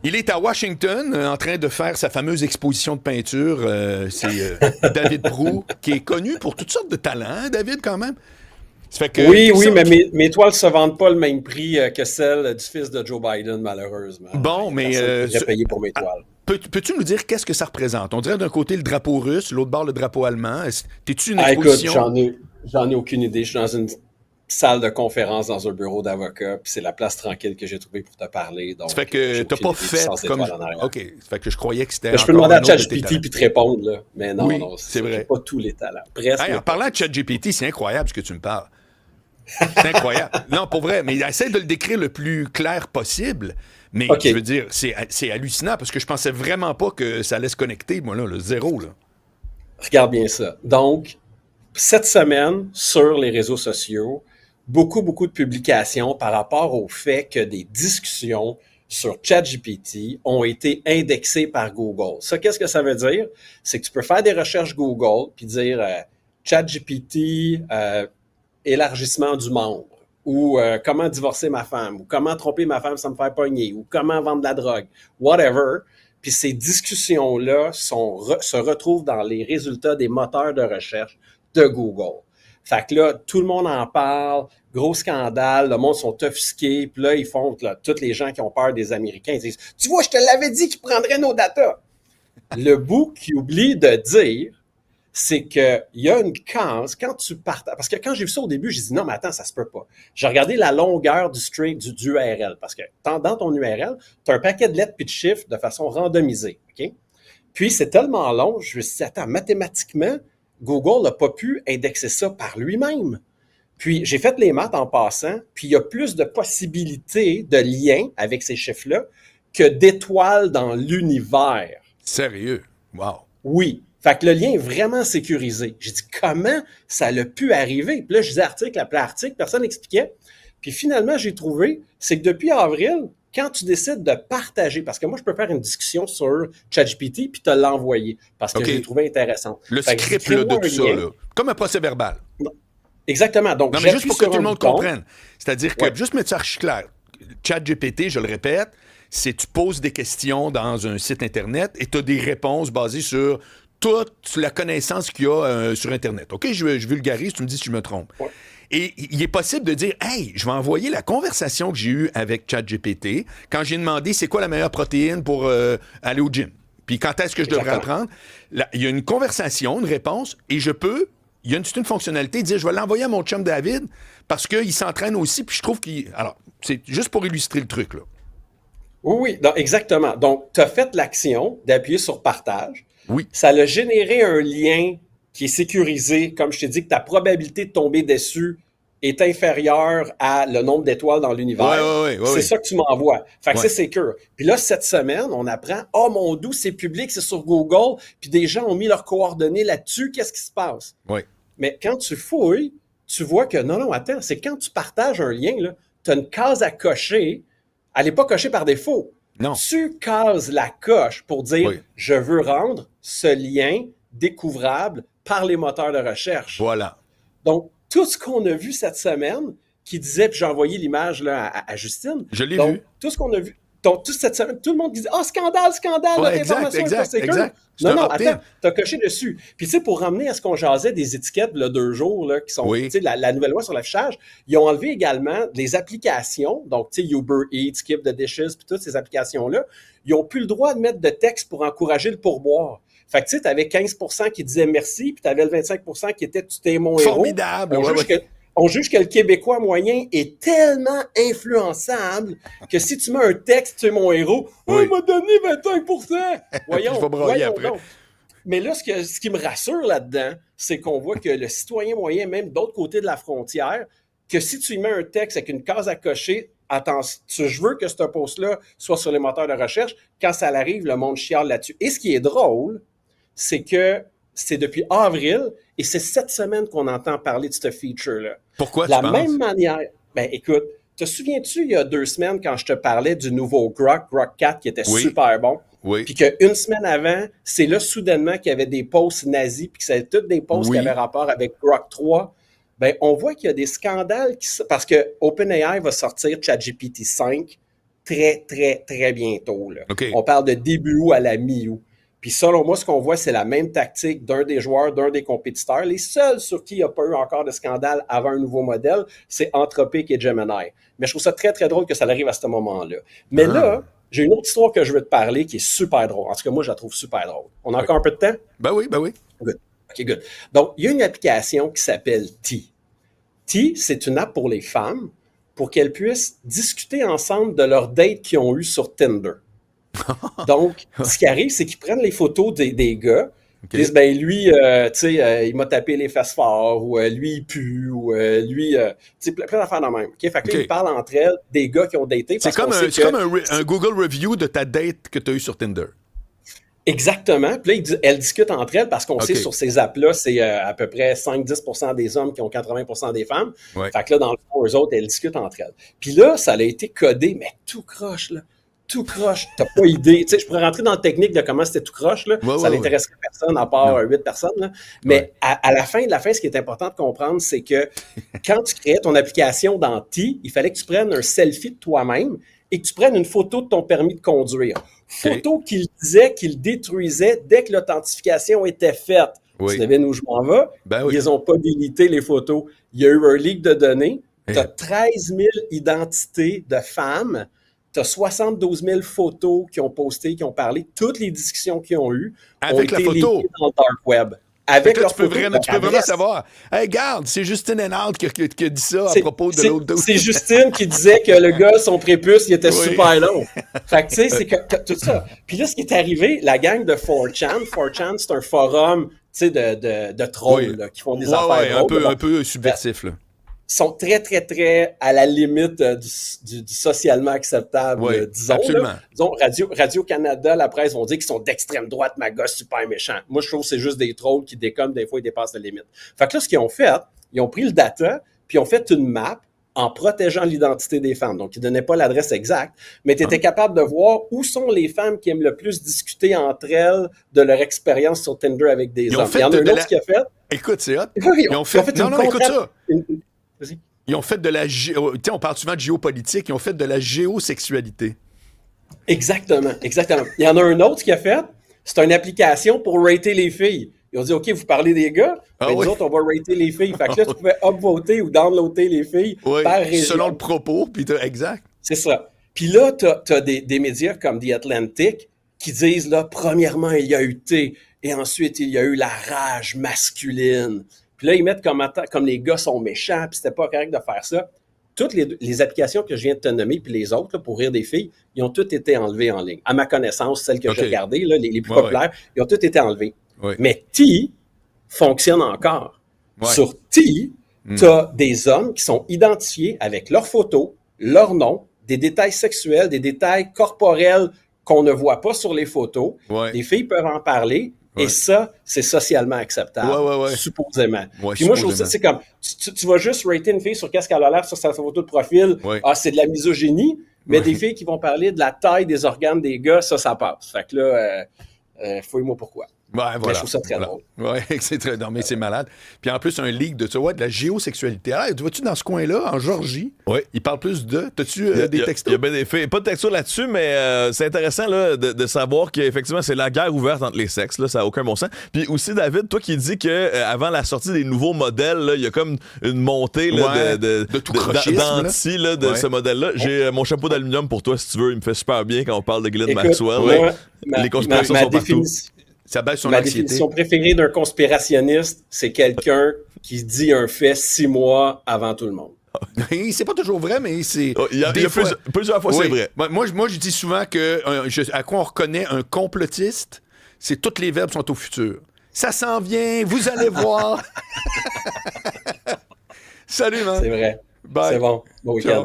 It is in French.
Il est à Washington en train de faire sa fameuse exposition de peinture. C'est David Prou, qui est connu pour toutes sortes de talents, hein, David, quand même. Ça fait que Oui, tout oui, ça. mais mes toiles ne se vendent pas le même prix que celles du fils de Joe Biden, malheureusement. Il Bon, n'y a mais personne qui voudrait payer pour mes ah, toiles. peux-tu nous dire qu'est-ce que ça représente? On dirait d'un côté le drapeau russe, l'autre bord le drapeau allemand. T'es-tu une Ah, écoute, exposition? j'en ai aucune idée. Je suis dans une salle de conférence, dans un bureau d'avocat, puis c'est la place tranquille que j'ai trouvée pour te parler, Ça fait donc que j'ai t'as aucune pas idée du fait sens comme. d'étoile en arrière. OK. Ça fait que je croyais que c'était Je peux encore demander à un autre de tes ChatGPT talents. puis te répondre, là. Mais non, Oui, non, c'est c'est ça. J'ai vrai. pas tous les talents. Presque, Hey, mais en pas parlant de tous. ChatGPT, c'est incroyable ce que tu me parles. C'est incroyable. Non, pour vrai, mais essaie de le décrire le plus clair possible. Mais je veux OK, dire, c'est hallucinant parce que je pensais vraiment pas que ça allait se connecter, moi, là, le zéro, là. regarde bien ça. Donc, cette semaine, sur les réseaux sociaux, beaucoup de publications par rapport au fait que des discussions sur ChatGPT ont été indexées par Google. Ça, qu'est-ce que ça veut dire? C'est que tu peux faire des recherches Google puis dire ChatGPT, élargissement du membre, ou comment divorcer ma femme, ou comment tromper ma femme sans me faire pogner, ou comment vendre de la drogue, whatever. Puis ces discussions-là se retrouvent dans les résultats des moteurs de recherche de Google. Fait que là, tout le monde en parle, gros scandale, le monde sont offusqués, puis là, ils font, là, tous les gens qui ont peur des Américains, ils disent « Tu vois, je te l'avais dit qu'ils prendraient nos datas! » Le bout qu'ils oublient de dire, c'est qu'il y a une case quand tu partages. Parce que quand j'ai vu ça au début, j'ai dit non, mais attends, ça se peut pas. J'ai regardé la longueur du string du URL. Parce que dans ton URL, tu as un paquet de lettres puis de chiffres de façon randomisée. OK? Puis c'est tellement long, je me suis dit, attends, mathématiquement, Google n'a pas pu indexer ça par lui-même. Puis j'ai fait les maths en passant, puis il y a plus de possibilités de liens avec ces chiffres-là que d'étoiles dans l'univers. Sérieux. Wow. Oui. Fait que le lien est vraiment sécurisé. J'ai dit, comment ça a pu arriver? Puis là, je disais article après article, personne n'expliquait. Puis finalement, j'ai trouvé, c'est que depuis avril, quand tu décides de partager, parce que moi, je peux faire une discussion sur ChatGPT puis te l'envoyer, parce que OK. je l'ai trouvé intéressante. Le Fait que je dis, script là, de crée-moi tout un ça, lien. là. Comme un procès verbal. Exactement. Donc, Non, mais juste j'appuie pour que sur tout le un monde bouton. comprenne. C'est-à-dire que, Ouais, juste mettre ça archi clair, ChatGPT, je le répète, c'est tu poses des questions dans un site Internet et tu as des réponses basées sur toute la connaissance qu'il y a sur Internet. OK, je vulgarise, tu me dis si je me trompe. ouais, Et il est possible de dire, hey, je vais envoyer la conversation que j'ai eue avec ChatGPT quand j'ai demandé c'est quoi la meilleure protéine pour aller au gym. Puis quand est-ce que je devrais exactement. apprendre? Là, il y a une conversation, une réponse, et je peux, il y a une fonctionnalité, dire je vais l'envoyer à mon chum David parce qu'il s'entraîne aussi, puis je trouve qu'il. Alors, c'est juste pour illustrer le truc, là. Oui, oui, donc, exactement. Donc, tu as fait l'action d'appuyer sur partage. Oui. Ça a généré un lien qui est sécurisé. Comme je t'ai dit, que ta probabilité de tomber dessus est inférieure à le nombre d'étoiles dans Ouais, l'univers. ouais, ouais, ouais, C'est ouais. ça que tu m'envoies. Fait que c'est Ouais. secure. Puis là, cette semaine, on apprend, oh mon doux, c'est public, c'est sur Google, puis des gens ont mis leurs coordonnées là-dessus. Qu'est-ce qui se passe? Ouais. Mais quand tu fouilles, tu vois que non, non, attends, c'est quand tu partages un lien, tu as une case à cocher. Elle n'est pas cochée par défaut. Non. Tu cases la coche pour dire Oui. je veux rendre ce lien découvrable par les moteurs de recherche. Voilà. Donc, tout ce qu'on a vu cette semaine, qui disait, puis j'ai envoyé l'image là, à Justine, Je l'ai donc vu. tout ce qu'on a vu, donc toute cette semaine, tout le monde disait, oh scandale, scandale, Ouais, notre exact, information n'est pas exact, sécure. exact. C'est Non, un non, opt-in. attends, t'as coché dessus. Puis tu sais, pour ramener à ce qu'on jasait des étiquettes, là, 2 jours, là, qui sont, tu Oui. sais, la nouvelle loi sur l'affichage, ils ont enlevé également les applications, donc tu sais, Uber Eats, Keep the Dishes, puis toutes ces applications-là, ils n'ont plus le droit de mettre de texte pour encourager le pourboire. Fait que tu sais, tu avais 15% qui disaient merci, puis tu avais le 25% qui était tu t'es mon héros. Formidable. On Ouais, juge ouais. que, on juge que le Québécois moyen est tellement influençable que si tu mets un texte, tu es mon héros, oh, il Oui. m'a donné 25%. Puis je vais broyer Voyons après. donc. Mais là, ce qui me rassure là-dedans, c'est qu'on voit que le citoyen moyen, même d'autre côté de la frontière, que si tu y mets un texte avec une case à cocher, attends, je veux que ce post-là soit sur les moteurs de recherche, quand ça arrive, le monde chiale là-dessus. Et ce qui est drôle, c'est que c'est depuis avril et c'est cette semaine qu'on entend parler de ce feature-là. Pourquoi De tu la même penses? manière, ben écoute, te souviens-tu il y a 2 semaines quand je te parlais du nouveau Grok 4 qui était Oui. super bon? Oui. Puis qu'une semaine avant, c'est là soudainement qu'il y avait des posts nazis, puis que c'était toutes des posts qui avaient Oui. rapport avec Grok 3. Ben, on voit qu'il y a des scandales parce que OpenAI va sortir ChatGPT 5 très, très, très bientôt. Là. OK. On parle de début août à la mi-août. Puis selon moi, ce qu'on voit, c'est la même tactique d'un des joueurs, d'un des compétiteurs. Les seuls sur qui il n'y a pas eu encore de scandale avant un nouveau modèle, c'est Anthropic et Gemini. Mais je trouve ça très, très drôle que ça arrive à ce moment-là. Mais là, j'ai une autre histoire que je veux te parler qui est super drôle. En tout cas, moi, je la trouve super drôle. On a encore un peu de temps? Ben oui. Good. OK, good. Donc, il y a une application qui s'appelle T. T, c'est une app pour les femmes pour qu'elles puissent discuter ensemble de leurs dates qu'ils ont eues sur Tinder. Donc, ce qui arrive, c'est qu'ils prennent les photos des gars, ils disent, ben lui, tu sais, il m'a tapé les fesses forts, ou lui, il pue, ou lui, tu sais, plein d'affaires de même. Okay? Fait que là, ils parlent entre elles des gars qui ont daté. C'est comme, un Google Review de ta date que tu as eue sur Tinder. Exactement. Puis là, elles discutent entre elles parce qu'on sait sur ces apps-là, c'est à peu près 5-10% des hommes qui ont 80% des femmes. Ouais. Fait que là, dans le fond, eux autres, elles discutent entre elles. Puis là, ça a été codé, mais tout croche, là. Tout croche. T'as pas idée. Tu sais, je pourrais rentrer dans le technique de comment c'était tout croche, là. Ça n'intéresserait personne à part 8 personnes, là. Mais à la fin, ce qui est important de comprendre, c'est que quand tu créais ton application dans T, il fallait que tu prennes un selfie de toi-même et que tu prennes une photo de ton permis de conduire. Photo qu'il disait qu'il détruisait dès que l'authentification était faite. Oui. Tu devines où je m'en vais? Ils n'ont pas délité les photos. Il y a eu un leak de données. Tu as 13 000 identités de femmes. Tu as 72 000 photos qui ont posté, qui ont parlé. Toutes les discussions qu'ils ont eues avec ont la été photo leakées dans le dark web. Avec leur photo, tu peux vraiment savoir. Hey, regarde, c'est Justine Hénard qui a dit ça à propos de l'autre dossier. C'est Justine qui disait que le gars, son prépuce, il était super long. Fait que, tu sais, c'est tout ça. Puis là, ce qui est arrivé, la gang de 4chan, c'est un forum, tu sais, de trolls, là, qui font des affaires drôles. Un peu subversif, là. Sont très, très, très à la limite du socialement acceptable, disons. Absolument. Là. Disons, Radio-Canada, la presse vont dire qu'ils sont d'extrême droite, ma gosse, super méchant. Moi, je trouve que c'est juste des trolls qui déconnent, des fois, ils dépassent la limite. Fait que là, ce qu'ils ont fait, ils ont pris le data, puis ils ont fait une map en protégeant l'identité des femmes. Donc, ils ne donnaient pas l'adresse exacte, mais tu étais capable de voir où sont les femmes qui aiment le plus discuter entre elles de leur expérience sur Tinder avec des hommes. Il y en a un autre qui a fait... Écoute, c'est hot. Ils ont fait non, écoute ça. Vas-y. Ils ont fait de la... on parle souvent de géopolitique. Ils ont fait de la géosexualité. Exactement. Il y en a un autre qui a fait, c'est une application pour rater les filles. Ils ont dit, OK, vous parlez des gars, mais nous autres, on va rater les filles. Fait que là, tu pouvais upvoter ou downloader les filles par région. Selon le propos, puis exact. C'est ça. Puis là, t'as des médias comme The Atlantic qui disent, là, premièrement, il y a eu T, et ensuite, il y a eu la rage masculine. Puis là, ils mettent comme les gars sont méchants, puis c'était pas correct de faire ça. Toutes les applications que je viens de te nommer, puis les autres, là, pour rire des filles, ils ont toutes été enlevées en ligne. À ma connaissance, celles que j'ai regardées, là, les plus populaires, ils ont toutes été enlevées. Mais T fonctionne encore. Sur T, tu as des hommes qui sont identifiés avec leurs photos, leur nom, des détails sexuels, des détails corporels qu'on ne voit pas sur les photos. Les filles peuvent en parler. Et ça, c'est socialement acceptable, supposément. Puis moi, je trouve ça, c'est comme, tu vas juste rater une fille sur qu'est-ce qu'elle a l'air sur sa photo de profil. Ah, c'est de la misogynie, mais des filles qui vont parler de la taille des organes des gars, ça passe. Fait que là, fouille-moi pourquoi. Voilà. Mais je trouve ça très drôle. Oui, c'est très drôle, mais c'est malade. Puis en plus, un leak de ça, de la géosexualité. Alors, vois-tu dans ce coin-là, en Georgie, ils parlent plus de... T'as-tu des textos? Il y a bien des faits. Pas de textos là-dessus, mais c'est intéressant là, de savoir qu'effectivement, c'est la guerre ouverte entre les sexes. Là, ça n'a aucun bon sens. Puis aussi, David, toi qui dis qu'avant la sortie des nouveaux modèles, il y a comme une montée là, de d'anti de ce modèle-là. J'ai mon chapeau d'aluminium pour toi, si tu veux. Il me fait super bien quand on parle de Ghislaine Maxwell. Les conspirations sont partout. Ça baisse son Ma anxiété. définition préférée d'un conspirationniste, c'est quelqu'un qui dit un fait 6 mois avant tout le monde. C'est pas toujours vrai, mais c'est... Il y a plusieurs fois, c'est vrai. Moi, je dis souvent que à quoi on reconnaît un complotiste, c'est toutes les verbes sont au futur. Ça s'en vient, vous allez voir. Salut, man. C'est vrai. Bye. C'est bon. Bon week-end.